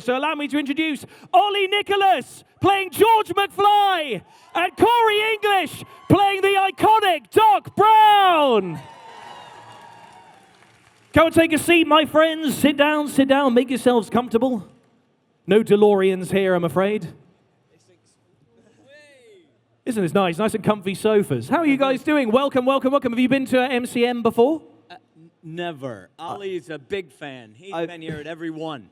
So allow me to introduce Ollie Nicholas playing George McFly and Cory English playing the iconic Doc Brown. Go and take a seat, my friends. Sit down, make yourselves comfortable. No DeLoreans here, I'm afraid. Isn't this nice? Nice and comfy sofas. How are you guys doing? Welcome, welcome, welcome. Have you been to MCM before? Never. Ollie's a big fan. He's been here at every one.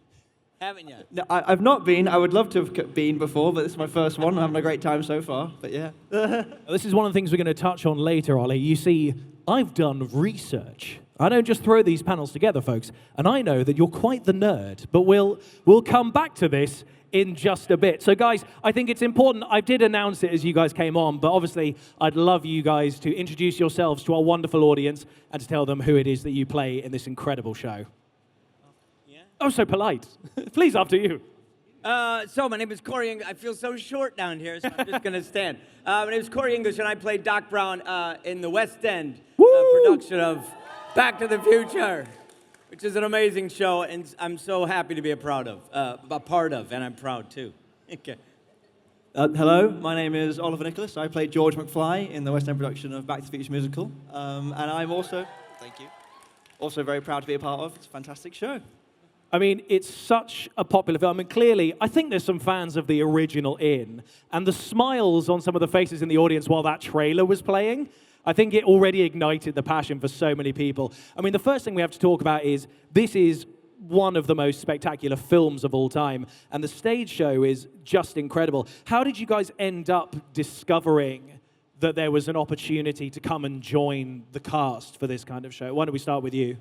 Haven't you? No, I've not been. I would love to have been before, but this is my first one. I'm having a great time so far, but yeah. This is one of the things we're going to touch on later, Ollie. You see, I've done research. I don't just throw these panels together, folks. And I know that you're quite the nerd, but we'll come back to this in just a bit. So guys, I think it's important. I did announce it as you guys came on, but obviously I'd love you guys to introduce yourselves to our wonderful audience and to tell them who it is that you play in this incredible show. Yeah? Oh, so polite. Please, after you. So my name is Cory English. I feel so short down here, so I'm just going to stand. My name is Cory English, and I play Doc Brown in the West End production of Back to the Future, which is an amazing show, and I'm so happy to be a part of, and I'm proud too. Okay. Hello, my name is Oliver Nicholas. I play George McFly in the West End production of Back to the Future musical, and I'm also, thank you, also very proud to be a part of. It's a fantastic show. I mean, it's such a popular film, and clearly, I think there's some fans of the original in, and the smiles on some of the faces in the audience while that trailer was playing, I think it already ignited the passion for so many people. I mean, the first thing we have to talk about is this is one of the most spectacular films of all time, and the stage show is just incredible. How did you guys end up discovering that there was an opportunity to come and join the cast for this kind of show? Why don't we start with you?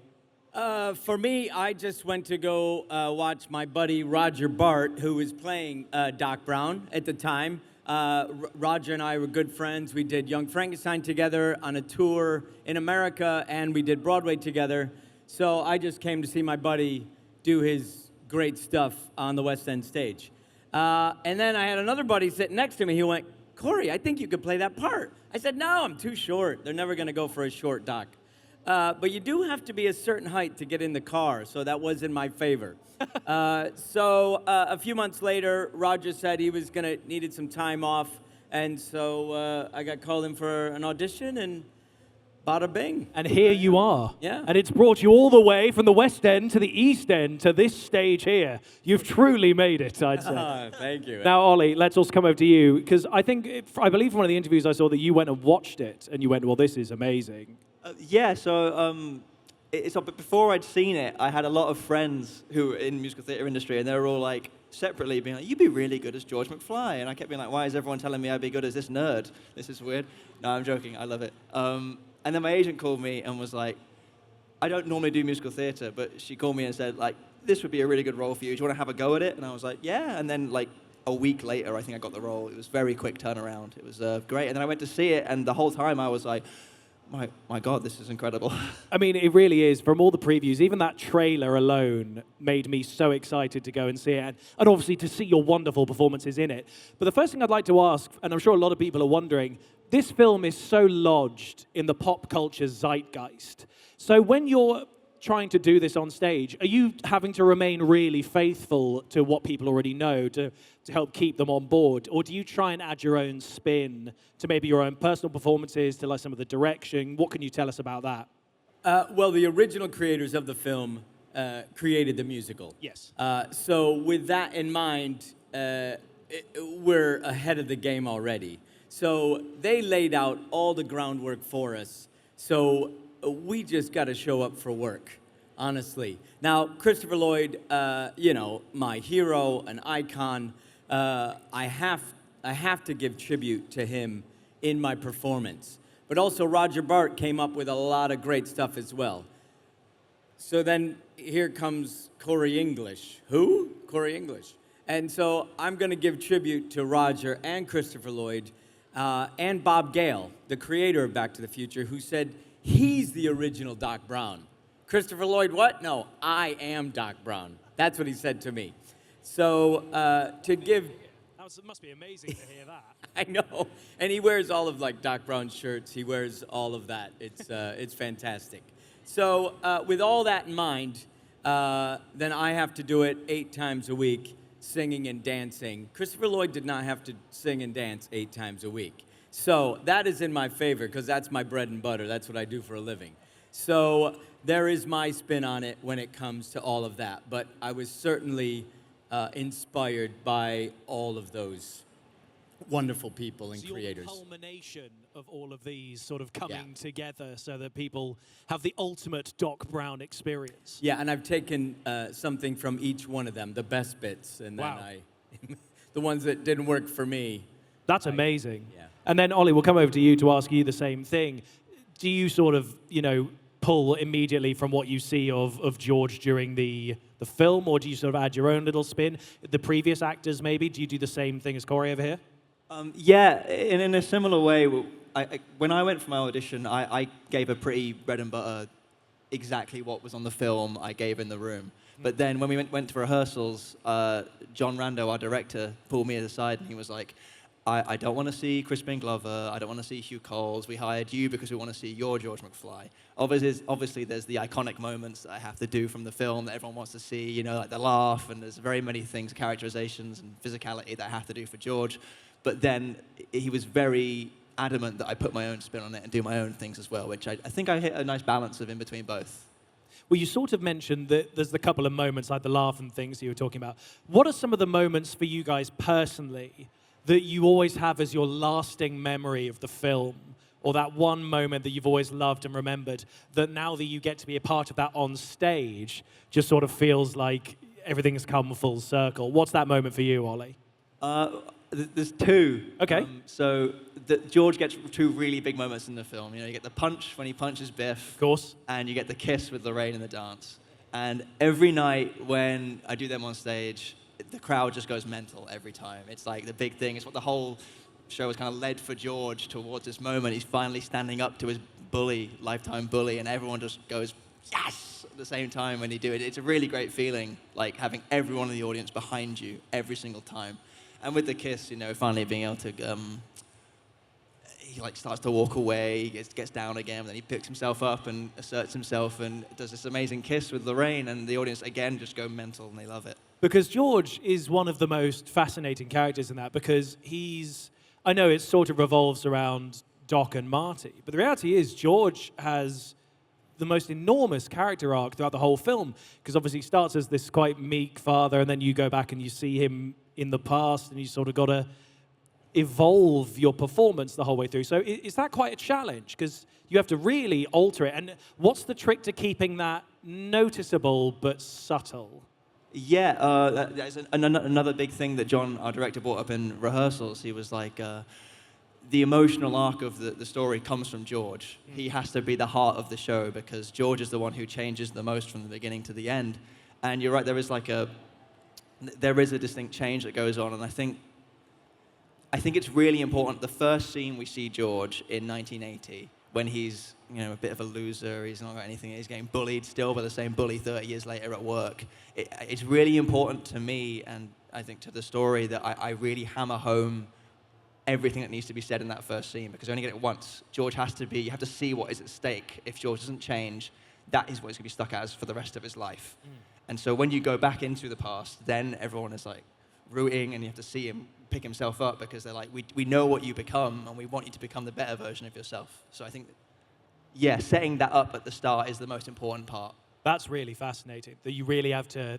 For me, I just went to go watch my buddy Roger Bart, who was playing Doc Brown at the time. Roger and I were good friends. We did Young Frankenstein together on a tour in America, and we did Broadway together. So I just came to see my buddy do his great stuff on the West End stage. And then I had another buddy sitting next to me. He went, "Cory, I think you could play that part." I said, "No, I'm too short. They're never going to go for a short Doc." But you do have to be a certain height to get in the car, so that was in my favor. So a few months later, Roger said he was needed some time off, and so I got called in for an audition, and bada bing. And here you are. Yeah. And it's brought you all the way from the West End to the East End to this stage here. You've truly made it, I'd say. Thank you. Now, Ollie, let's also come over to you, because I believe from one of the interviews I saw that you went and watched it, and you went, well, this is amazing. Yeah, so but before I'd seen it, I had a lot of friends who were in musical theatre industry, and they were all like, separately being like, "You'd be really good as George McFly." And I kept being like, why is everyone telling me I'd be good as this nerd? This is weird. No, I'm joking. I love it. And then my agent called me and was like, I don't normally do musical theatre, but she called me and said, like, this would be a really good role for you. Do you want to have a go at it? And I was like, yeah. And then, like, a week later, I think I got the role. It was a very quick turnaround. It was great. And then I went to see it, and the whole time I was like, my God, this is incredible. I mean, it really is. From all the previews, even that trailer alone made me so excited to go and see it, and obviously to see your wonderful performances in it. But the first thing I'd like to ask, and I'm sure a lot of people are wondering, this film is so lodged in the pop culture zeitgeist. So when you're trying to do this on stage, are you having to remain really faithful to what people already know to help keep them on board? Or do you try and add your own spin to maybe your own personal performances, to like some of the direction? What can you tell us about that? Well, the original creators of the film created the musical. Yes. So with that in mind, we're ahead of the game already. So they laid out all the groundwork for us. So we just got to show up for work, honestly. Now, Christopher Lloyd, my hero, an icon, I have to give tribute to him in my performance. But also Roger Bart came up with a lot of great stuff as well. So then here comes Cory English. Who? Cory English. And so I'm going to give tribute to Roger and Christopher Lloyd and Bob Gale, the creator of Back to the Future, who said he's the original Doc Brown. Christopher Lloyd, what? No, I am Doc Brown. That's what he said to me. So to give... It must be amazing to hear that. I know. And he wears all of like Doc Brown shirts. He wears all of that. It's fantastic. So with all that in mind, then I have to do it 8 times a week singing and dancing. Christopher Lloyd did not have to sing and dance 8 times a week. So that is in my favor, because that's my bread and butter. That's what I do for a living. So there is my spin on it when it comes to all of that. But I was certainly inspired by all of those wonderful people and creators. Your culmination of all of these sort of coming together so that people have the ultimate Doc Brown experience. Yeah, and I've taken something from each one of them, the best bits, and then the ones that didn't work for me. That's amazing. Yeah. And then, Ollie, we'll come over to you to ask you the same thing. Do you sort of, pull immediately from what you see of George during the film, or do you sort of add your own little spin? The previous actors, maybe? Do you do the same thing as Cory over here? Yeah, in a similar way. When I went for my audition, I gave a pretty bread and butter, exactly what was on the film I gave in the room. But then when we went to rehearsals, John Rando, our director, pulled me aside and he was like, I don't want to see Crispin Glover, I don't want to see Hugh Coles, we hired you because we want to see your George McFly. Obviously there's the iconic moments that I have to do from the film that everyone wants to see, like the laugh, and there's very many things, characterizations and physicality that I have to do for George. But then he was very adamant that I put my own spin on it and do my own things as well, which I think I hit a nice balance of in between both. Well, you sort of mentioned that there's a couple of moments like the laugh and things you were talking about. What are some of the moments for you guys personally that you always have as your lasting memory of the film, or that one moment that you've always loved and remembered, that now that you get to be a part of that on stage, just sort of feels like everything's come full circle? What's that moment for you, Ollie? There's two. Okay. George gets 2 really big moments in the film. You get the punch when he punches Biff. Of course. And you get the kiss with Lorraine in the dance. And every night when I do them on stage, the crowd just goes mental every time. It's like the big thing. It's what the whole show has kind of led for George towards this moment. He's finally standing up to his bully, lifetime bully, and everyone just goes, yes, at the same time when you do it. It's a really great feeling, like having everyone in the audience behind you every single time. And with the kiss, finally being able to, he starts to walk away, he gets down again, and then he picks himself up and asserts himself and does this amazing kiss with Lorraine, and the audience, again, just go mental, and they love it. Because George is one of the most fascinating characters in that, because I know it sort of revolves around Doc and Marty, but the reality is George has the most enormous character arc throughout the whole film, because obviously he starts as this quite meek father, and then you go back and you see him in the past, and you sort of got to evolve your performance the whole way through. So is that quite a challenge? Because you have to really alter it. And what's the trick to keeping that noticeable but subtle? Yeah, that's another big thing that John, our director, brought up in rehearsals. He was like, the emotional arc of the story comes from George. He has to be the heart of the show because George is the one who changes the most from the beginning to the end. And you're right, there is a distinct change that goes on, and I think it's really important. The first scene we see George in 1980, when he's a bit of a loser, he's not got anything, he's getting bullied still by the same bully 30 years later at work. It's really important to me, and I think to the story, that I really hammer home everything that needs to be said in that first scene, because you only get it once. George you have to see what is at stake. If George doesn't change, that is what he's going to be stuck as for the rest of his life. And so when you go back into the past, then everyone is like rooting, and you have to see him pick himself up, because they're like, we know what you become, and we want you to become the better version of yourself. So I think, setting that up at the start is the most important part. That's really fascinating, that you really have to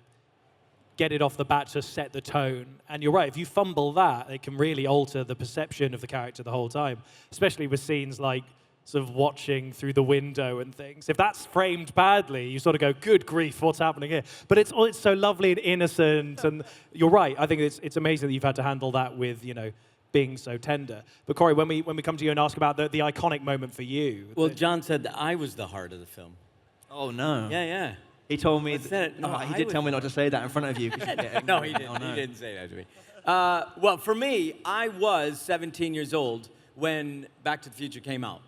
get it off the bat to set the tone. And you're right, if you fumble that, it can really alter the perception of the character the whole time, especially with scenes like sort of watching through the window and things. If that's framed badly, you sort of go, good grief, what's happening here? But it's so lovely and innocent, and you're right. I think it's amazing that you've had to handle that with, being so tender. But Cory, when we come to you and ask about the iconic moment for you. Well, John said that I was the heart of the film. Oh, no. Yeah. He told me... he did tell me not to say that in front of you. No, he didn't. He didn't say that to me. Well, for me, I was 17 years old when Back to the Future came out.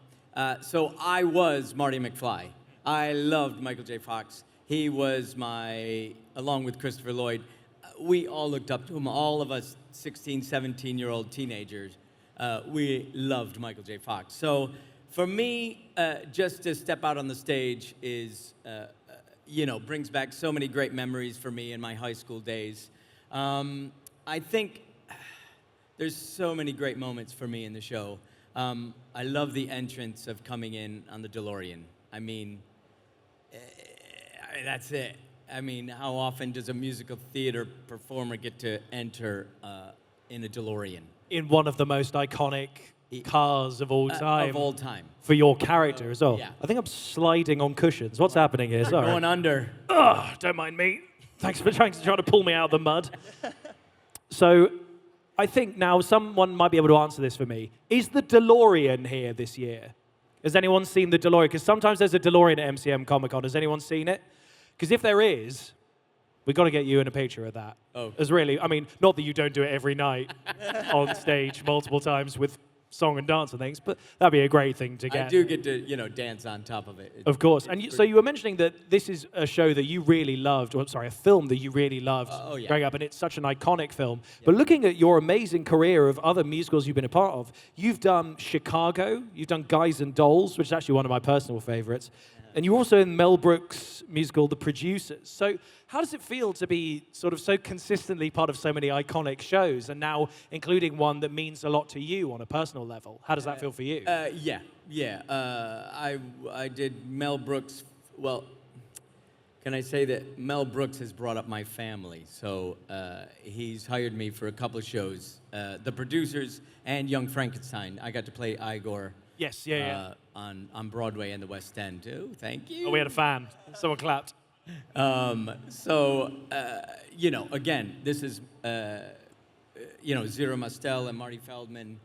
So I was Marty McFly. I loved Michael J. Fox. He was along with Christopher Lloyd, we all looked up to him. All of us 16, 17-year-old teenagers, we loved Michael J. Fox. So for me, just to step out on the stage is, brings back so many great memories for me in my high school days. I think there's so many great moments for me in the show. I love the entrance of coming in on the DeLorean. I mean, that's it. I mean, how often does a musical theater performer get to enter in a DeLorean? In one of the most iconic cars of all time. Of all time. For your character as well. Yeah. I think I'm sliding on cushions. What's happening here? Sorry. Going under. Oh, don't mind me. Thanks for trying to pull me out of the mud. So, I think now someone might be able to answer this for me. Is the DeLorean here this year? Has anyone seen the DeLorean? Because sometimes there's a DeLorean at MCM Comic Con. Has anyone seen it? Because if there is, we've got to get you in a picture of that. Oh. As really, I mean, not that you don't do it every night on stage multiple times with song and dance and things, but that'd be a great thing to get. I do get to, dance on top of it. Of course. And so you were mentioning that this is a show that you really loved, or sorry, a film that you really loved growing up, and it's such an iconic film. Yeah. But looking at your amazing career of other musicals you've been a part of, you've done Chicago, you've done Guys and Dolls, which is actually one of my personal favorites, and you're also in Mel Brooks' musical The Producers. So how does it feel to be sort of so consistently part of so many iconic shows, and now including one that means a lot to you on a personal level? How does that feel for you? Yeah. I did Mel Brooks. Well, can I say that Mel Brooks has brought up my family? So he's hired me for a couple of shows, The Producers and Young Frankenstein. I got to play Igor. Yes, on Broadway and the West End too. Thank you. Oh, we had a fan. Someone clapped. Again, this is, Zero Mostel and Marty Feldman.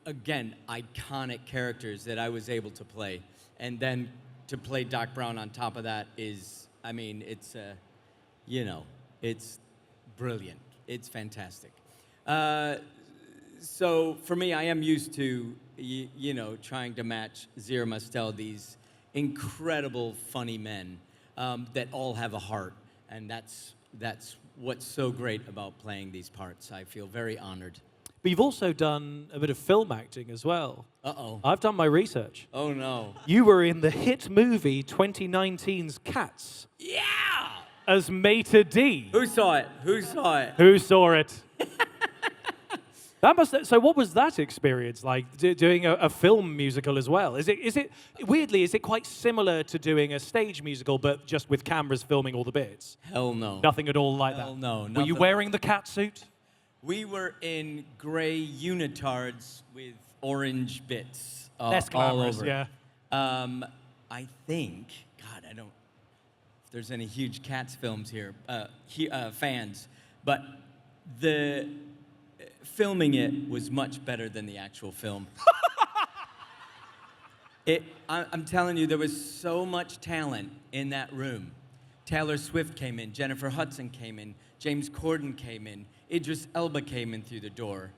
Again, iconic characters that I was able to play. And then to play Doc Brown on top of that is, I mean, it's brilliant. It's fantastic. So for me, I am used to, trying to match Zero Mostel, these incredible, funny men that all have a heart. And that's what's so great about playing these parts. I feel very honored. But you've also done a bit of film acting as well. Uh-oh. I've done my research. Oh, no. You were in the hit movie 2019's Cats. Yeah! As Mater D. Who saw it? Who saw it? So what was that experience like, doing a film musical as well? Is it weirdly, is it quite similar to doing a stage musical, but just with cameras filming all the bits? Hell no. Nothing at all like Hell that? no. Were you wearing the cat suit? We were in gray unitards with orange bits Less all glamorous, over. yeah. I think, God, I don't, if there's any huge Cats films here, fans, but the filming it was much better than the actual film. I'm telling you, there was so much talent in that room. Taylor Swift came in, Jennifer Hudson came in, James Corden came in, Idris Elba came in through the door,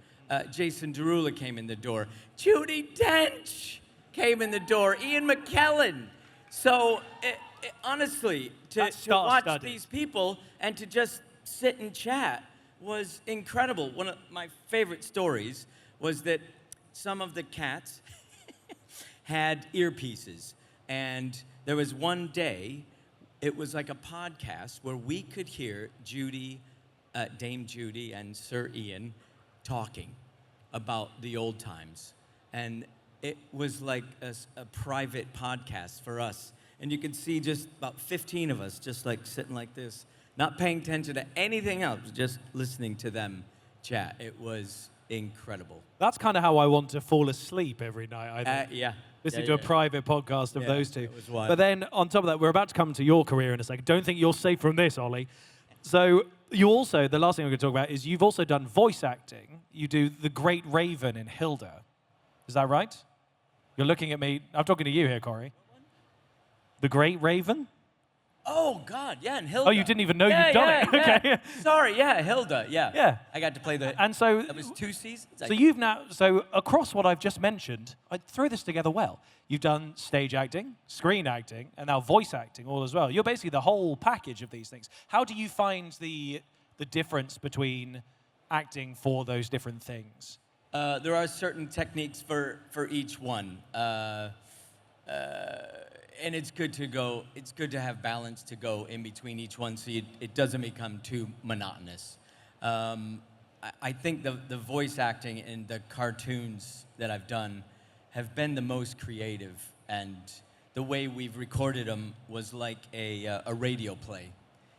Jason Derulo came in the door, Judi Dench came in the door, Ian McKellen. So honestly, to watch these people and to just sit and chat was incredible. One of my favorite stories was that some of the cats had earpieces, and there was one day, it was like a podcast where we could hear Dame Judy and Sir Ian talking about the old times. And it was like a private podcast for us. And you could see just about 15 of us just like sitting like this, not paying attention to anything else, just listening to them chat. It was incredible. That's kind of how I want to fall asleep every night, I think. Yeah. Listening to a private podcast of those two. It was wild. But then, on top of that, we're about to come to your career in a second. Don't think you're safe from this, Ollie. So, you also, the last thing we're going to talk about is you've also done voice acting. You do the Great Raven in Hilda. Is that right? You're looking at me. I'm talking to you here, Cory. The Great Raven? Oh, God, yeah, and Hilda. Oh, you didn't even know you'd done it. Yeah. Okay. Sorry, Hilda, yeah. Yeah. I got to play the... And so... That was 2 seasons? So across what I've just mentioned, I throw this together well. You've done stage acting, screen acting, and now voice acting all as well. You're basically the whole package of these things. How do you find the difference between acting for those different things? There are certain techniques for each one. and it's good to go. It's good to have balance to go in between each one, so it doesn't become too monotonous. I think the voice acting in the cartoons that I've done have been the most creative, and the way we've recorded them was like a radio play.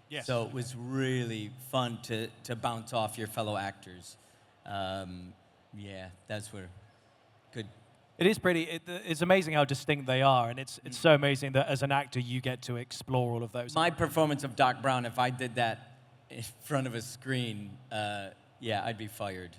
Yes. So it was really fun to bounce off your fellow actors. Yeah, that's where good. It is pretty. It's amazing how distinct they are, and it's so amazing that as an actor you get to explore all of those. My performance of Doc Brown, if I did that in front of a screen, yeah, I'd be fired.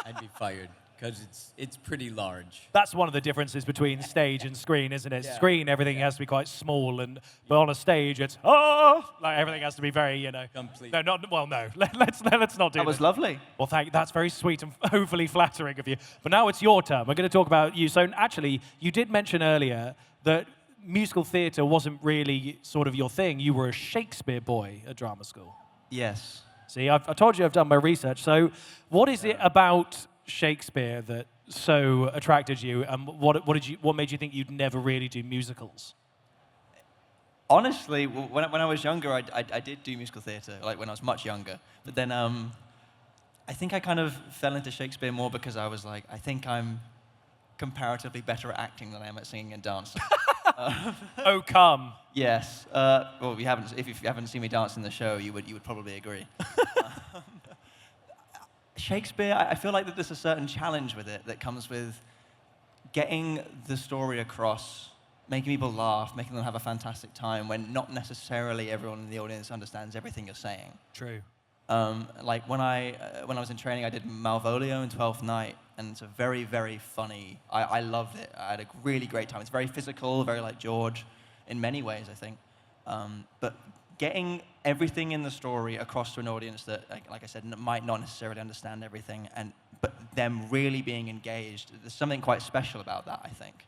I'd be fired because it's pretty large. That's one of the differences between stage and screen, isn't it? Yeah. Screen, everything has to be quite small, but on a stage, it's like everything has to be very, Complete. No, not well. No, let's not do That was lovely. Well, thank you. That's very sweet and hopefully flattering of you. But now it's your turn. We're going to talk about you. So actually, you did mention earlier that musical theatre wasn't really sort of your thing. You were a Shakespeare boy at drama school. Yes. See, I told you I've done my research. So what is it about Shakespeare that so attracted you, and what made you think you'd never really do musicals? Honestly, when I was younger, I did do musical theatre, like when I was much younger. But then I think I kind of fell into Shakespeare more because I was like, I think I'm comparatively better at acting than I am at singing and dancing. Oh, come. Yes. Well, if you haven't seen me dance in the show, you would probably agree. Shakespeare, I feel like that there's a certain challenge with it that comes with getting the story across, making people laugh, making them have a fantastic time when not necessarily everyone in the audience understands everything you're saying. True. Like when I was in training, I did Malvolio in 12th Night, and it's a very, very funny. I loved it. I had a really great time. It's very physical, very like George, in many ways, I think. But getting everything in the story across to an audience that, like I said, might not necessarily understand everything, but them really being engaged, there's something quite special about that, I think.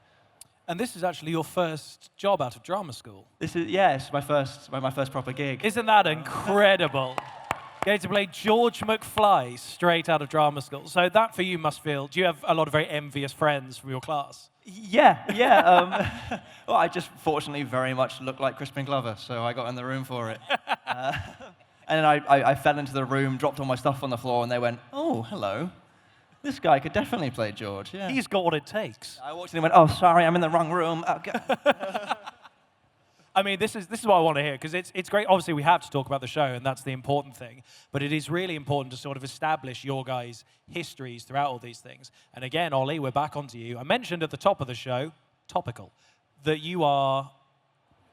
And this is actually your first job out of drama school. This is, yeah, it's my first proper gig. Isn't that incredible? Getting to play George McFly straight out of drama school. So that for you must feel, do you have a lot of very envious friends from your class? Yeah. Well, I just fortunately very much look like Crispin Glover, so I got in the room for it. And then I fell into the room, dropped all my stuff on the floor, and they went, "Oh, hello. This guy could definitely play George." Yeah. He's got what it takes. I walked in and went, "Oh, sorry, I'm in the wrong room." Okay. I mean, this is what I want to hear, because it's great. Obviously, we have to talk about the show, and that's the important thing. But it is really important to sort of establish your guys' histories throughout all these things. And again, Ollie, we're back onto you. I mentioned at the top of the show, topical, that you are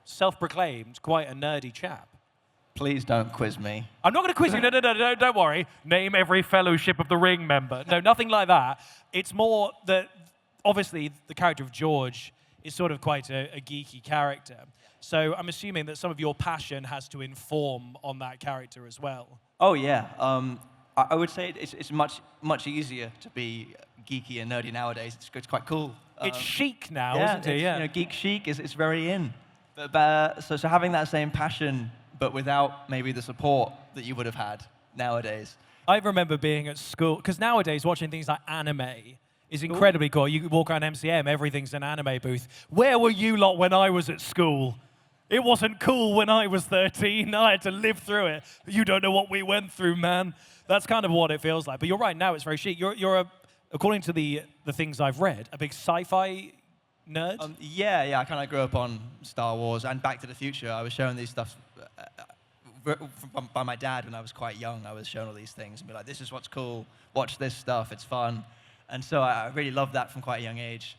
self-proclaimed quite a nerdy chap. Please don't quiz me. I'm not going to quiz you. No, don't worry. Name every Fellowship of the Ring member. No, nothing like that. It's more that, obviously, the character of George is sort of quite a geeky character. So I'm assuming that some of your passion has to inform on that character as well. Oh, yeah. I would say it's much easier to be geeky and nerdy nowadays. It's quite cool. It's chic now, yeah, isn't it? Yeah. You know, geek chic is very in. But so having that same passion, but without maybe the support that you would have had nowadays. I remember being at school, because nowadays watching things like anime is incredibly cool. You walk around MCM, everything's an anime booth. Where were you lot when I was at school? It wasn't cool when I was 13. I had to live through it. You don't know what we went through, man. That's kind of what it feels like. But you're right, now it's very chic. You're according to the things I've read, a big sci-fi nerd? Yeah, I kind of grew up on Star Wars and Back to the Future. I was shown these stuff by my dad when I was quite young. I was shown all these things and be like, this is what's cool. Watch this stuff. It's fun. And so I really loved that from quite a young age.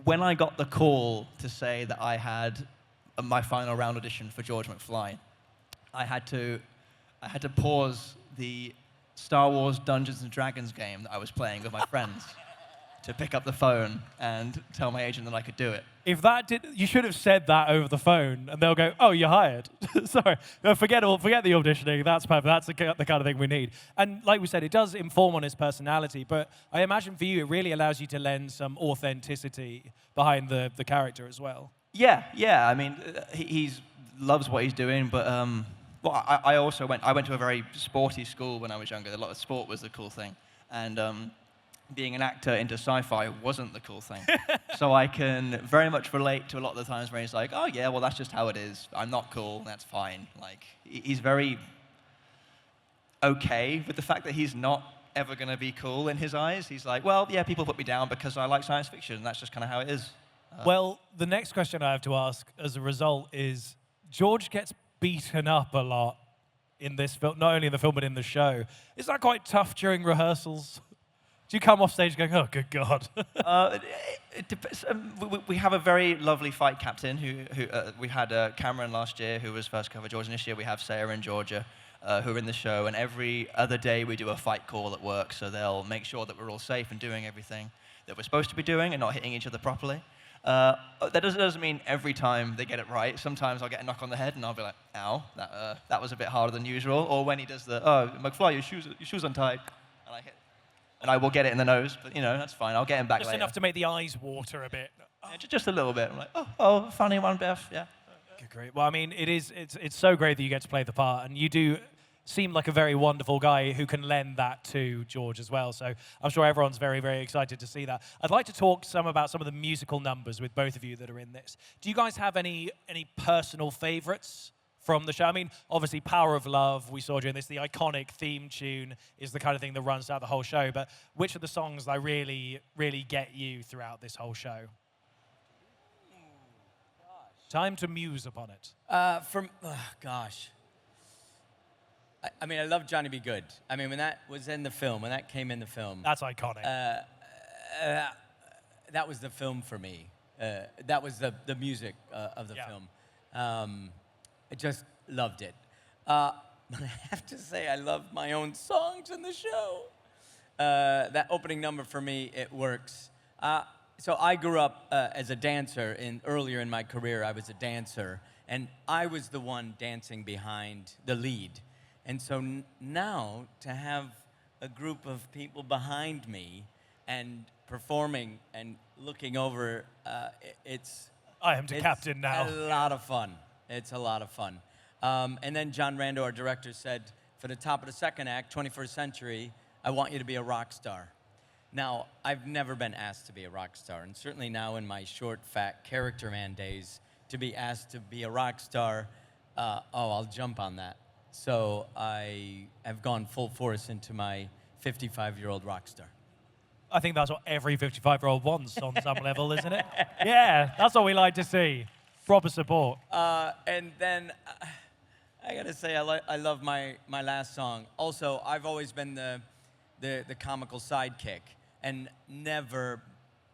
When I got the call to say that I had my final round audition for George McFly, I had to pause the Star Wars Dungeons & Dragons game that I was playing with my friends to pick up the phone and tell my agent that I could do it. If that did, you should have said that over the phone, and they'll go, "Oh, you're hired." Sorry, no, forget the auditioning. That's perfect. That's the kind of thing we need. And like we said, it does inform on his personality, but I imagine for you, it really allows you to lend some authenticity behind the character as well. Yeah. I mean, he loves what he's doing, but well, I also went to a very sporty school when I was younger. A lot of sport was the cool thing, and being an actor into sci-fi wasn't the cool thing. So I can very much relate to a lot of the times where he's like, oh yeah, well that's just how it is. I'm not cool, that's fine. Like, he's very okay with the fact that he's not ever going to be cool in his eyes. He's like, well, yeah, people put me down because I like science fiction, and that's just kind of how it is. Well, the next question I have to ask as a result is, George gets beaten up a lot in this film, not only in the film but in the show. Is that quite tough during rehearsals? Do you come off stage going, oh, good God? It depends. We have a very lovely fight captain who we had Cameron last year, who was first cover George, and this year we have Sarah and Georgia, who are in the show, and every other day we do a fight call at work, so they'll make sure that we're all safe and doing everything that we're supposed to be doing and not hitting each other properly. That doesn't mean every time they get it right. Sometimes I'll get a knock on the head and I'll be like, ow, that was a bit harder than usual. Or when he does the, oh, McFly, your shoe's untied, and I hit. And I will get it in the nose, but you know, that's fine. I'll get him back Just later. enough to make the eyes water a bit. Yeah, just a little bit. I'm like, oh, funny one, Beth, yeah. Okay, great. Well, I mean, it's so great that you get to play the part, and you do seem like a very wonderful guy who can lend that to George as well. So I'm sure everyone's very, very excited to see that. I'd like to talk about some of the musical numbers with both of you that are in this. Do you guys have any personal favorites from the show? I mean, obviously, Power of Love, we saw during this, the iconic theme tune is the kind of thing that runs out the whole show. But which of the songs that really, really get you throughout this whole show? Time to muse upon it. Gosh. I mean, I love Johnny Be Good. I mean, when that was in the film, when that came in the film. That's iconic. That was the film for me. That was the music of the film. I just loved it. But I have to say, I love my own songs in the show. That opening number for me, it works. So I grew up as a dancer. Earlier in my career, I was a dancer. And I was the one dancing behind the lead. And so now to have a group of people behind me and performing and looking over, it's captain now. a lot of fun. It's a lot of fun. And then John Rando, our director, said, for the top of the second act, 21st Century, I want you to be a rock star. Now, I've never been asked to be a rock star, and certainly now in my short, fat character man days, to be asked to be a rock star, I'll jump on that. So I have gone full force into my 55-year-old rock star. I think that's what every 55-year-old wants on some level, isn't it? Yeah, that's what we like to see. Proper support. And then I gotta say, I love my last song. Also, I've always been the comical sidekick and never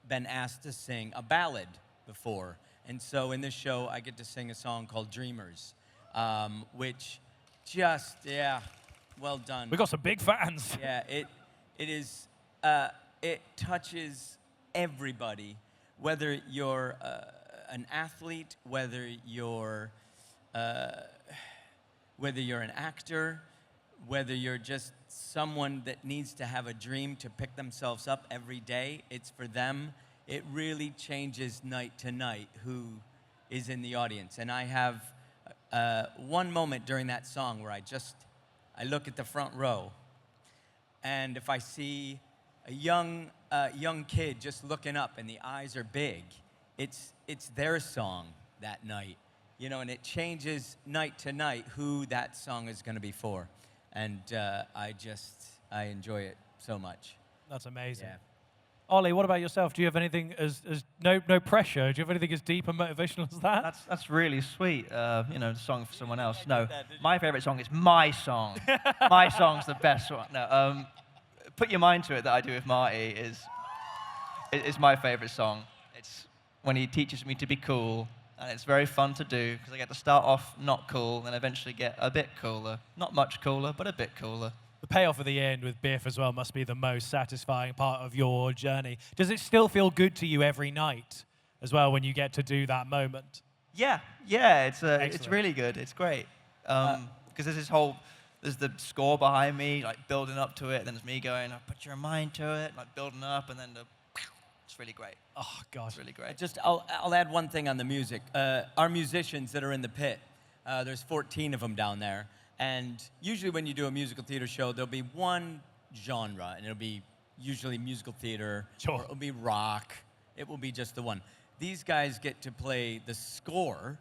been asked to sing a ballad before. And so in this show, I get to sing a song called Dreamers, which just, yeah, well done. We got some big fans. Yeah, it is, it touches everybody, whether you're an athlete, whether you're an actor, whether you're just someone that needs to have a dream to pick themselves up every day, it's for them. It really changes night to night who is in the audience. And I have one moment during that song where I look at the front row, and if I see a young kid just looking up and the eyes are big, it's their song that night, you know, and it changes night to night who that song is going to be for. And I enjoy it so much. That's amazing. Yeah. Ollie, what about yourself? Do you have anything as no pressure? Do you have anything as deep and motivational as that? That's really sweet. The song for someone else. No, my favorite song is my song. My song's the best one. No, Put Your Mind to It that I do with Marty is my favorite song. It's when he teaches me to be cool, and it's very fun to do because I get to start off not cool, then eventually get a bit cooler. Not much cooler, but a bit cooler. The payoff at the end with Biff as well must be the most satisfying part of your journey. Does it still feel good to you every night as well when you get to do that moment? Yeah, it's really good. It's great because there's the score behind me, like building up to it. Then there's me going, put your mind to it, like building up, and then it's really great. Oh God, it's really great. I'll add one thing on the music. Our musicians that are in the pit, there's 14 of them down there. And usually when you do a musical theater show, there'll be one genre, and it'll be usually musical theater, Sure. or it'll be rock. It will be just the one. These guys get to play the score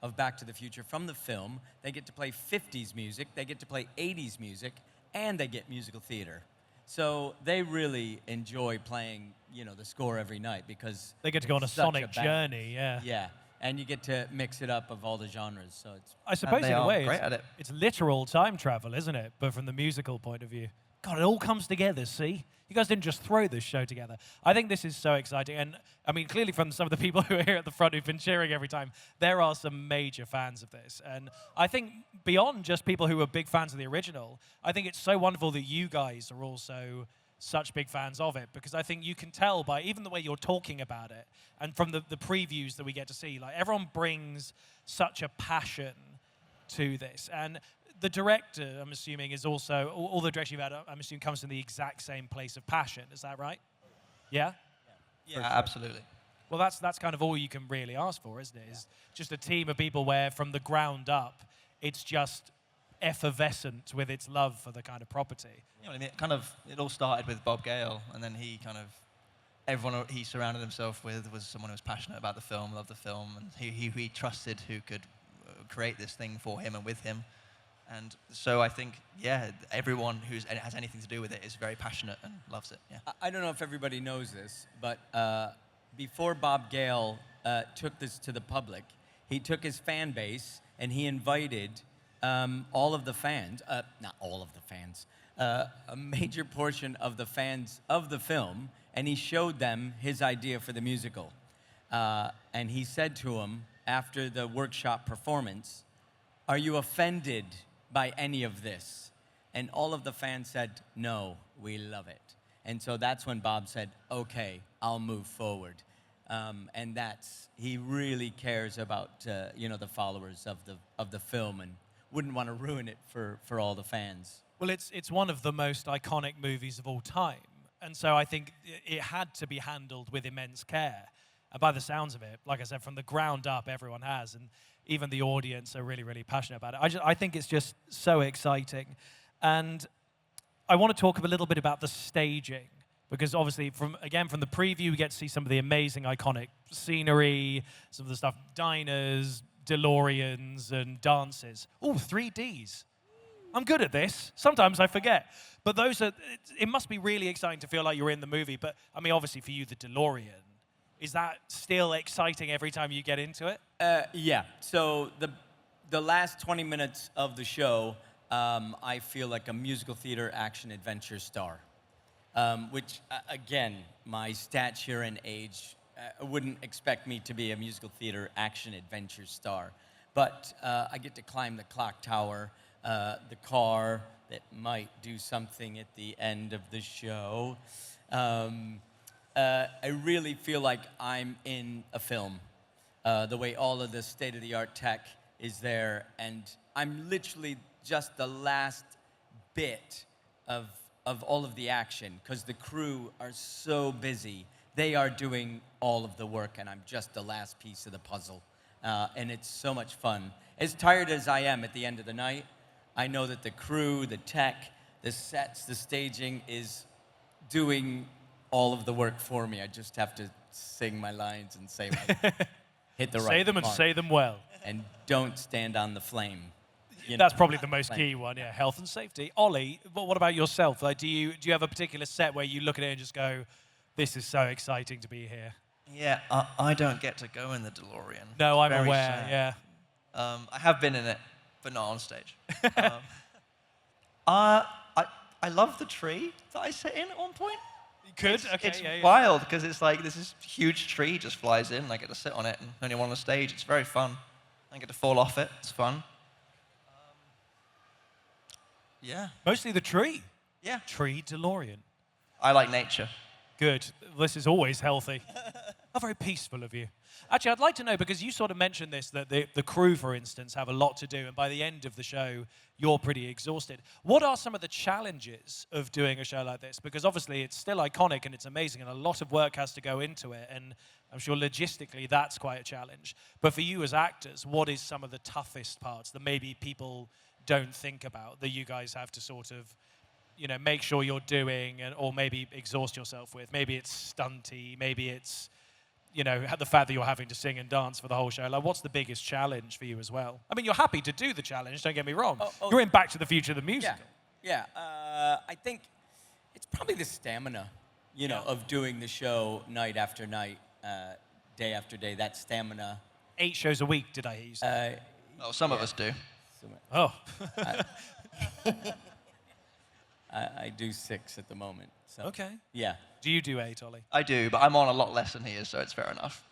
of Back to the Future from the film. They get to play 50s music. They get to play 80s music, and they get musical theater. So they really enjoy playing, the score every night because They get to go on a it's such sonic balance. journey, yeah. Yeah, and you get to mix it up of all the genres. So it's I suppose they in a are way great at it. it's literal time travel, isn't it? But from the musical point of view. God, it all comes together, see? You guys didn't just throw this show together. I think this is so exciting. And I mean, clearly from some of the people who are here at the front who've been cheering every time, there are some major fans of this. And I think beyond just people who are big fans of the original, I think it's so wonderful that you guys are also such big fans of it, because I think you can tell by even the way you're talking about it and from the previews that we get to see, like everyone brings such a passion to this. And the director, I'm assuming, is also, all the direction you've had, I'm assuming, comes from the exact same place of passion. Is that right? Yeah? Yeah, absolutely. Well, that's kind of all you can really ask for, isn't it? Is just a team of people where from the ground up, it's just effervescent with its love for the kind of property. You know what I mean? It all started with Bob Gale, and then everyone he surrounded himself with was someone who was passionate about the film, loved the film, and he trusted who could create this thing for him and with him. And so I think, yeah, everyone who has anything to do with it is very passionate and loves it. Yeah. I don't know if everybody knows this, but before Bob Gale took this to the public, he took his fan base and he invited all of the fans, not all of the fans, a major portion of the fans of the film, and he showed them his idea for the musical. And he said to them after the workshop performance, "Are you offended by any of this?" And all of the fans said, "No, we love it." And so that's when Bob said, "Okay, I'll move forward." And he really cares about the followers of the film and wouldn't want to ruin it for all the fans. Well, it's one of the most iconic movies of all time. And so I think it had to be handled with immense care. And by the sounds of it, like I said, from the ground up, everyone has. And even the audience are really, really passionate about it. I think it's just so exciting. And I want to talk a little bit about the staging. Because obviously, from the preview, we get to see some of the amazing, iconic scenery, some of the stuff, diners, DeLoreans, and dances. Oh, 3Ds. I'm good at this. Sometimes I forget. But it must be really exciting to feel like you're in the movie. But, I mean, obviously, for you, the DeLorean, is that still exciting every time you get into it? Yeah. So the last 20 minutes of the show, I feel like a musical theater action adventure star. Which, again, my stature and age wouldn't expect me to be a musical theater action adventure star. But I get to climb the clock tower, the car that might do something at the end of the show. I really feel like I'm in a film. The way all of the state-of-the-art tech is there, and I'm literally just the last bit of all of the action, because the crew are so busy. They are doing all of the work, and I'm just the last piece of the puzzle. And it's so much fun. As tired as I am at the end of the night, I know that the crew, the tech, the sets, the staging is doing all of the work for me. I just have to sing my lines and say hit the right Say them and mark. say them well. And don't stand on the flame. That's probably the most key one, yeah, health and safety. Ollie, what about yourself? Like, do you have a particular set where you look at it and just go, this is so exciting to be here? Yeah, I don't get to go in the DeLorean. No, I'm Very aware, sad. yeah. I have been in it, but not on stage. I love the tree that I sit in at one point. You could? Okay, It's yeah. wild, because it's like this huge tree just flies in, and I get to sit on it, and only one on the stage. It's very fun. I get to fall off it. It's fun. Yeah. Mostly the tree. Yeah. Tree DeLorean. I like nature. Good. This is always healthy. How very peaceful of you. Actually, I'd like to know, because you sort of mentioned this, that the crew, for instance, have a lot to do, and by the end of the show, you're pretty exhausted. What are some of the challenges of doing a show like this? Because obviously it's still iconic and it's amazing, and a lot of work has to go into it, and I'm sure logistically that's quite a challenge. But for you as actors, what is some of the toughest parts that maybe people don't think about, that you guys have to sort of make sure you're doing, or maybe exhaust yourself with? Maybe it's stunty, maybe it's, the fact that you're having to sing and dance for the whole show. Like, what's the biggest challenge for you as well? I mean, you're happy to do the challenge, don't get me wrong. You're in Back to the Future, the musical. Yeah, I think it's probably the stamina, of doing the show night after night, day after day, that stamina. 8 shows a week, did I hear you say? Well, some of us do. Oh. I do 6 at the moment. So. Okay. Yeah. Do you do 8, Ollie? I do, but I'm on a lot less than he is, so it's fair enough.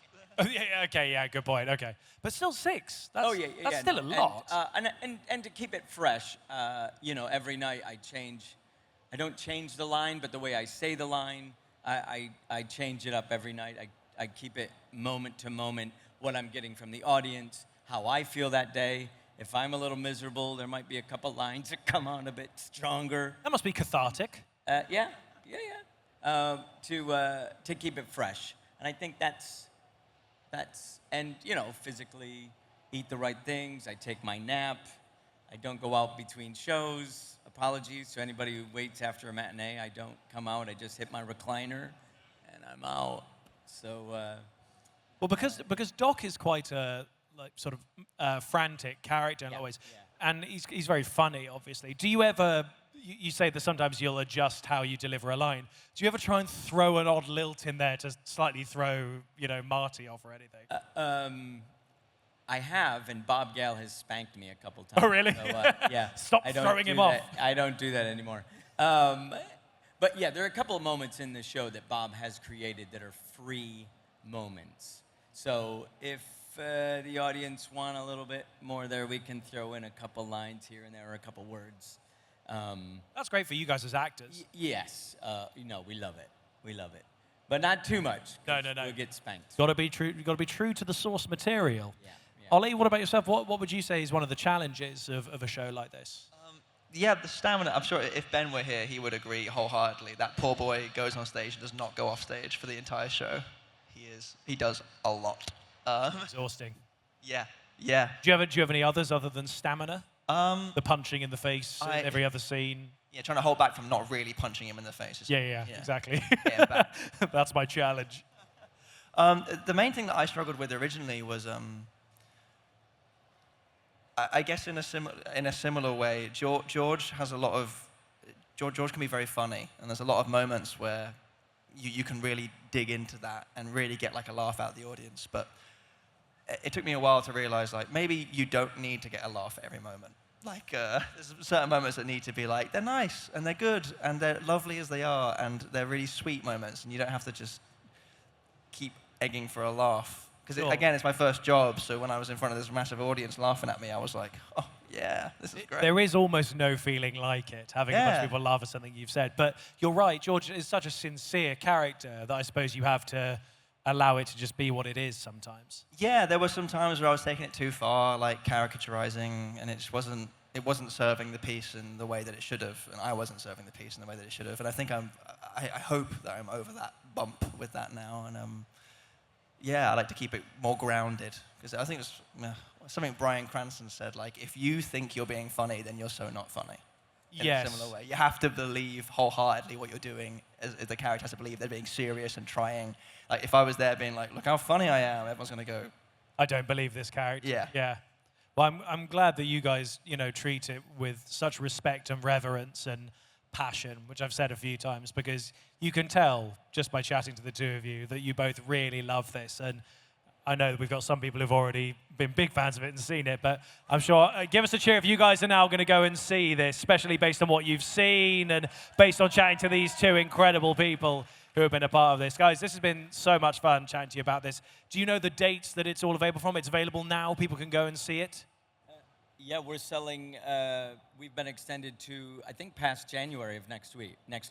Okay, good point. Okay. But still 6. That's still a lot. And to keep it fresh, every night I change. I don't change the line, but the way I say the line, I change it up every night. I keep it moment to moment, what I'm getting from the audience, how I feel that day. If I'm a little miserable, there might be a couple lines that come on a bit stronger. That must be cathartic. Yeah. To keep it fresh, and I think that's and physically eat the right things. I take my nap. I don't go out between shows. Apologies to anybody who waits after a matinee. I don't come out. I just hit my recliner, and I'm out. So. Well, because Doc is quite a sort of frantic character in always, and he's very funny, obviously. Do you ever? You say that sometimes you'll adjust how you deliver a line. Do you ever try and throw an odd lilt in there to slightly throw, Marty off or anything? I have, and Bob Gale has spanked me a couple times. Oh, really? So, yeah. Stop throwing him off. I don't do that anymore. But yeah, there are a couple of moments in the show that Bob has created that are free moments. So if the audience want a little bit more there, we can throw in a couple lines here and there, or a couple words. That's great for you guys as actors. Yes. We love it. We love it. But not too much. No. We'll get spanked. Got to be true. You've got to be true to the source material. Yeah. Ollie, what about yourself? What would you say is one of the challenges of a show like this? The stamina. I'm sure if Ben were here, he would agree wholeheartedly. That poor boy goes on stage and does not go off stage for the entire show. He does a lot. Exhausting. Yeah. Do you have any others other than stamina? The punching in the face in every other scene. Yeah, trying to hold back from not really punching him in the face. Yeah, exactly. Yeah, that's my challenge. The main thing that I struggled with originally was, I guess in a similar way, George has a lot of. George can be very funny, and there's a lot of moments where you can really dig into that and really get like a laugh out of the audience. But it took me a while to realize, like, maybe you don't need to get a laugh at every moment. Like, there's certain moments that need to be like, they're nice, and they're good, and they're lovely as they are, and they're really sweet moments, and you don't have to just keep egging for a laugh. Because, again, it's my first job, so when I was in front of this massive audience laughing at me, I was like, oh, yeah, this is great. There is almost no feeling like it, having a bunch of people laugh at something you've said. But you're right, George is such a sincere character that I suppose you have to allow it to just be what it is sometimes. Yeah, there were some times where I was taking it too far, like caricaturizing, and it just wasn't serving the piece in the way that it should have, and I wasn't serving the piece in the way that it should have. And I think I hope that I'm over that bump with that now, and I like to keep it more grounded, because I think it's something Bryan Cranston said, like, if you think you're being funny, then you're so not funny. In a similar way. You have to believe wholeheartedly what you're doing. As the character has to believe they're being serious and trying. Like, if I was there being like, look how funny I am, everyone's going to go, I don't believe this character. Yeah. Well, I'm glad that you guys, treat it with such respect and reverence and passion, which I've said a few times, because you can tell just by chatting to the two of you that you both really love this. And I know that we've got some people who've already been big fans of it and seen it, but I'm sure, give us a cheer if you guys are now going to go and see this, especially based on what you've seen and based on chatting to these two incredible people who have been a part of this. Guys, this has been so much fun chatting to you about this. Do you know the dates that it's all available from? It's available now. People can go and see it. Yeah, we're selling, we've been extended to, I think, past January of next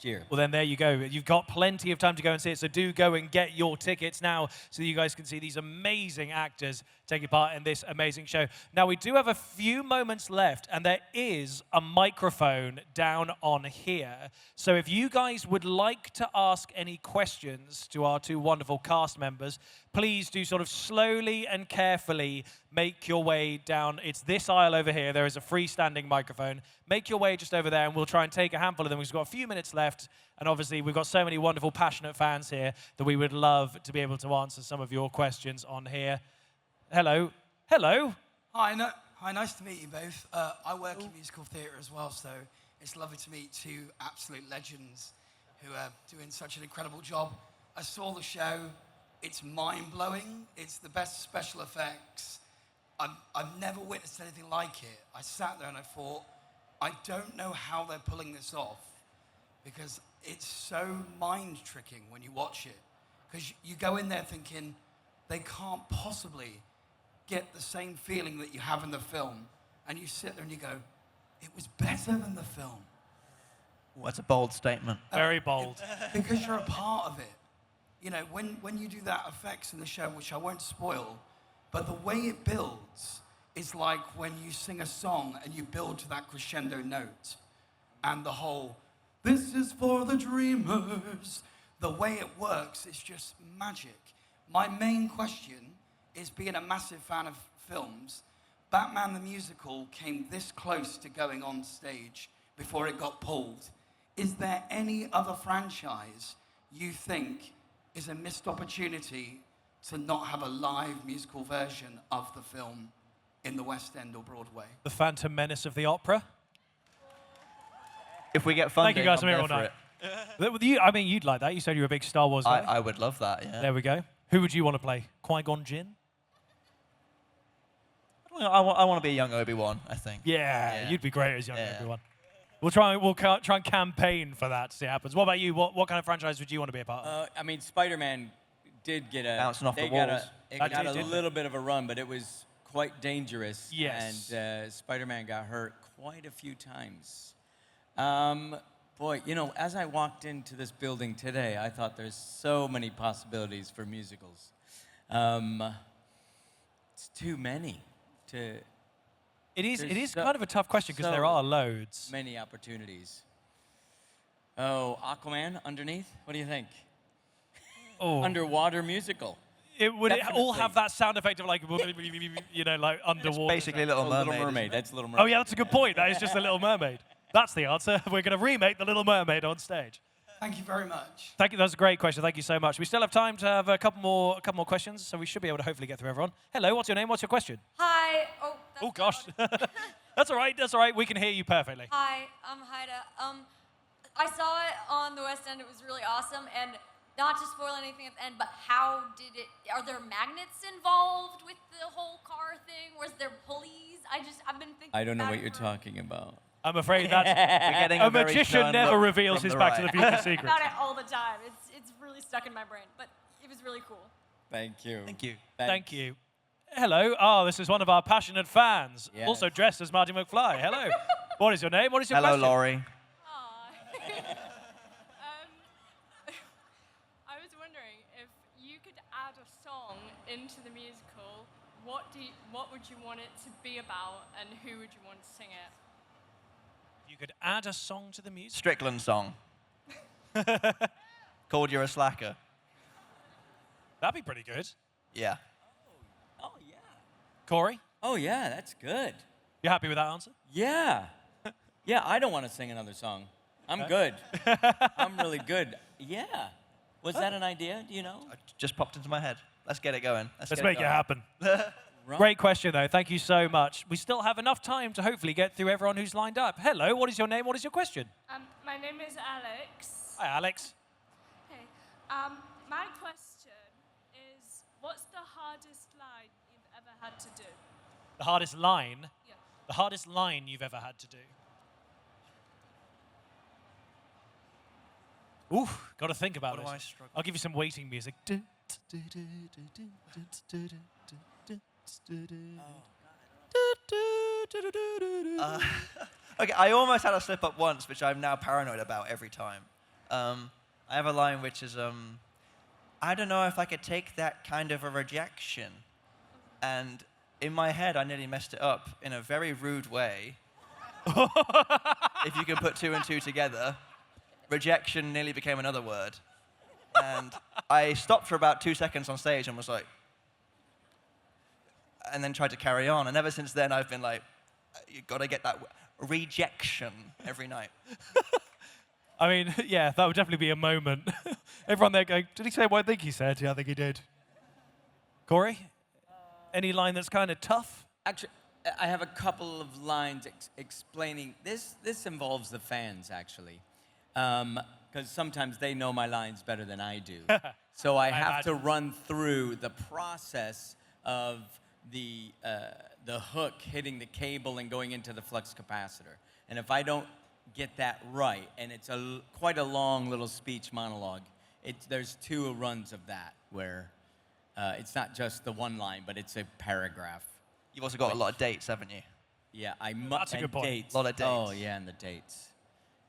year. Well, then there you go. You've got plenty of time to go and see it, so do go and get your tickets now so that you guys can see these amazing actors taking part in this amazing show. Now, we do have a few moments left, and there is a microphone down on here. So if you guys would like to ask any questions to our two wonderful cast members, please do sort of slowly and carefully make your way down. It's this aisle over here. There is a freestanding microphone. microphone. Make your way just over there, and we'll try and take a handful of them. We've got a few minutes left, and obviously we've got so many wonderful, passionate fans here that we would love to be able to answer some of your questions on here. Hello. Hello. Hi, nice to meet you both. I work in musical theatre as well, so it's lovely to meet two absolute legends who are doing such an incredible job. I saw the show. It's mind-blowing. It's the best special effects. I've never witnessed anything like it. I sat there and I thought, I don't know how they're pulling this off, because it's so mind-tricking when you watch it. Because you go in there thinking, they can't possibly get the same feeling that you have in the film. And you sit there and you go, it was better than the film. Well, that's a bold statement. Very bold. Because you're a part of it. You know, when you do that effects in the show, which I won't spoil, but the way it builds is like when you sing a song and you build to that crescendo note. And the whole, this is for the dreamers, the way it works is just magic. My main question is, being a massive fan of films, Batman the Musical came this close to going on stage before it got pulled. Is there any other franchise you think is a missed opportunity to not have a live musical version of the film in the West End or Broadway? The Phantom Menace of the Opera. If we get funding, Thank you guys. I'm I'm here there all for night. it. I mean, you'd like that. You said you were a big Star Wars guy. I would love that, yeah. There we go. Who would you want to play? Qui-Gon Jinn? I want to be a young Obi-Wan, I think. Yeah, you'd be great as young Yeah. everyone. We'll try and campaign for that to see what happens. What about you? What kind of franchise would you want to be a part of? I mean, Spider-Man did get a... Bouncing off the they got walls. It That got a did. little bit of a run, but it was quite dangerous. Yes. And Spider-Man got hurt quite a few times. Boy, you know, as I walked into this building today, I thought there's so many possibilities for musicals. It's too many to... It is There's kind of a tough question because there are loads. Many opportunities. Oh, Aquaman underneath? What do you think? Oh, Underwater musical. would it all definitely. have that sound effect of like, you know, like underwater? Basically Little Mermaid. Little Mermaid. That's Little Mermaid. Oh yeah, that's a good point. That is just a Little Mermaid. That's the answer. We're going to remake the Little Mermaid on stage. Thank you very much. Thank you. That was a great question. Thank you so much. We still have time to have a couple more questions, so we should be able to hopefully get through everyone. Hello, what's your name? What's your question? Hi. Oh, that's Oh gosh. loud. That's all right. That's all right. We can hear you perfectly. Hi, I'm Haida. I saw it on the West End. It was really awesome, and not to spoil anything at the end, but how did it? Are there magnets involved with the whole car thing? Was there pulleys? I've been thinking. I don't know about what it you're for- talking about. I'm afraid that's We're getting a very magician stern never look reveals from his the back to right. the beauty secret. About it all the time. It's really stuck in my brain, but it was really cool. Thank you. Thank you. Thank you. Hello. Oh, this is one of our passionate fans, Yes. also dressed as Marty McFly. Hello. What is your name? What is your Hello, question? Laurie. I was wondering if you could add a song into the musical, what would you want it to be about, and who would you want to sing it? You could add a song to the music. Strickland song. Called You're a Slacker. That'd be pretty good. Yeah. Oh, yeah. Corey, Oh, yeah, that's good. you happy with that answer? Yeah. Yeah, I don't want to sing another song. I'm good. I'm really good. Yeah. Was that an idea? Do you know? It just popped into my head. Let's get it going. Let's get make it going. happen. Right. Great question, though. Thank you so much. We still have enough time to hopefully get through everyone who's lined up. Hello, what is your name? What is your question? My name is Alex. Hi, Alex. Hey, my question is, what's the hardest line you've ever had to do? The hardest line? Yeah. The hardest line you've ever had to do? Ooh, got to think about What this. do I struggle I'll give you some waiting music. Okay, I almost had a slip up once, which I'm now paranoid about every time. I have a line which is, I don't know if I could take that kind of a rejection. And in my head, I nearly messed it up in a very rude way. If you can put two and two together, rejection nearly became another word. And I stopped for about 2 seconds on stage and was like, and then tried to carry on. And ever since then, I've been like, you got to get that. rejection every night. I mean, yeah, that would definitely be a moment. Everyone there going, did he say what I think he said? Yeah, I think he did. Cory? Any line that's kind of tough? Actually, I have a couple of lines explaining. This involves the fans, actually. Because sometimes they know my lines better than I do. So I have to run through the process of the hook hitting the cable and going into the flux capacitor. And if I don't get that right, and it's quite a long little speech monologue, there's 2 runs of that where it's not just the one line, but it's a paragraph. You've also got a lot of dates, haven't you? Yeah, That's a good point. Dates. A lot of dates. Oh, yeah, and the dates.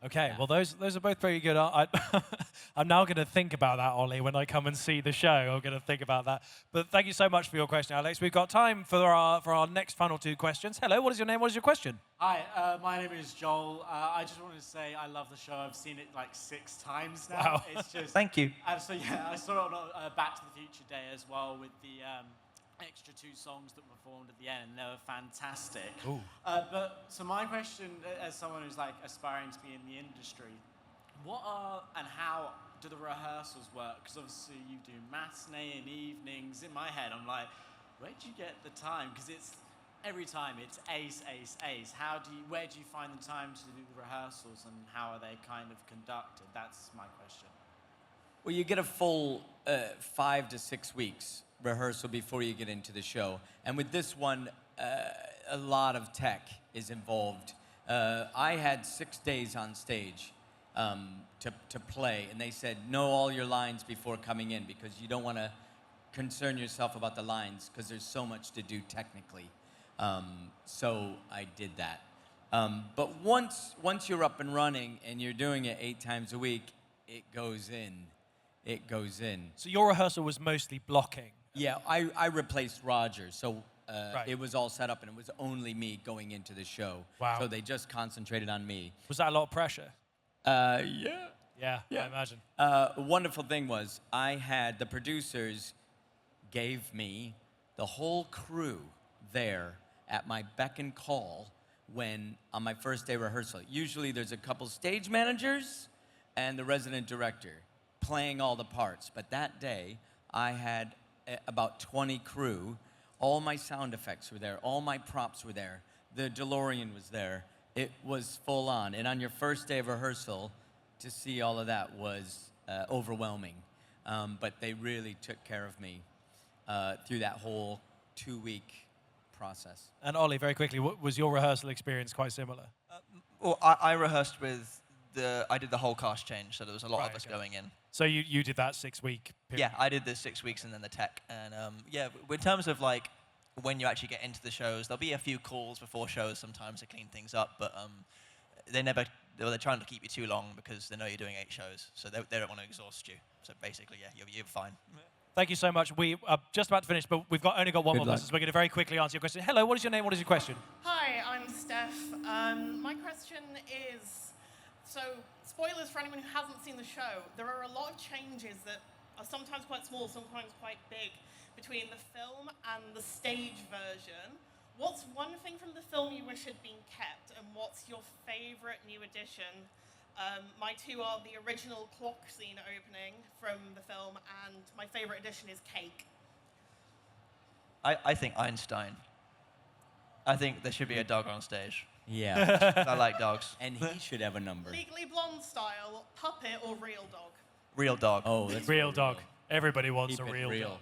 Okay, Yeah. well, those are both very good. I'm now going to think about that, Ollie, when I come and see the show. I'm going to think about that. But thank you so much for your question, Alex. We've got time for our next final 2 questions. Hello, what is your name? What is your question? Hi, my name is Joel. I just wanted to say I love the show. I've seen it like 6 times now. Wow. It's just. Thank you. So yeah, I saw it on Back to the Future Day as well with the extra 2 songs that were performed at the end. They were fantastic. Ooh. So my question, as someone who's like aspiring to be in the industry, what are and how do the rehearsals work? Because obviously you do matinee and evenings. In my head, I'm like, where do you get the time? Because it's every time it's ace, ace, ace. Where do you find the time to do the rehearsals, and how are they kind of conducted? That's my question. Well, you get a full 5 to 6 weeks rehearsal before you get into the show. And with this one, a lot of tech is involved. I had 6 days on stage to play, and they said, know all your lines before coming in, because you don't want to concern yourself about the lines, because there's so much to do technically. So I did that. But once you're up and running and you're doing it 8 times a week, it goes in. It goes in. So your rehearsal was mostly blocking? Yeah, I replaced Roger, so Right. it was all set up, and it was only me going into the show. Wow. So they just concentrated on me. Was that a lot of pressure? Yeah. Yeah, I imagine. A wonderful thing was the producers gave me the whole crew there at my beck and call on my first day rehearsal. Usually there's a couple stage managers and the resident director playing all the parts. But that day, I had about 20 crew. All my sound effects were there. All my props were there. The DeLorean was there. It was full on. And on your first day of rehearsal, to see all of that was overwhelming. But they really took care of me through that whole 2-week process. And Ollie, very quickly, was your rehearsal experience quite similar? Well, I rehearsed with I did the whole cast change, so there was a lot of us going in. So you did that 6-week period? Yeah, I did the 6 weeks and then the tech. And yeah, in terms of like when you actually get into the shows, there'll be a few calls before shows sometimes to clean things up, but they're trying to keep you too long because they know you're doing 8 shows, so they don't want to exhaust you. So basically, yeah, you're fine. Thank you so much. We are just about to finish, but we've only got one more person, so we're going to very quickly answer your question. Hello, what is your name? What is your question? Hi, I'm Steph. My question is, so spoilers for anyone who hasn't seen the show, there are a lot of changes that are sometimes quite small, sometimes quite big, between the film and the stage version. What's one thing from the film you wish had been kept, and what's your favorite new addition? My 2 are the original clock scene opening from the film, and my favorite addition is cake. I think Einstein. I think there should be a dog on stage. Yeah. I like dogs. And he should have a number. Legally Blonde style, puppet or real dog? Real dog. Oh, that's Real dog. Everybody wants Keep a it real real. dog.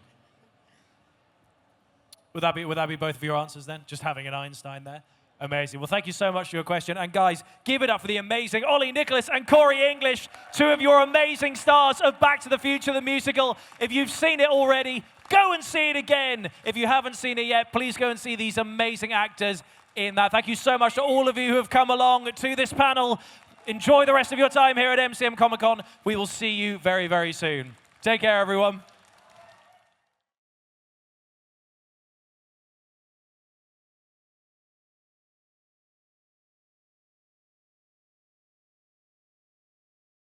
Would that be both of your answers then? Just having an Einstein there? Amazing. Well, thank you so much for your question. And guys, give it up for the amazing Ollie Nicholas and Cory English, 2 of your amazing stars of Back to the Future, the musical. If you've seen it already, go and see it again. If you haven't seen it yet, please go and see these amazing actors in that. Thank you so much to all of you who have come along to this panel. Enjoy the rest of your time here at MCM Comic Con. We will see you very, very soon. Take care, everyone.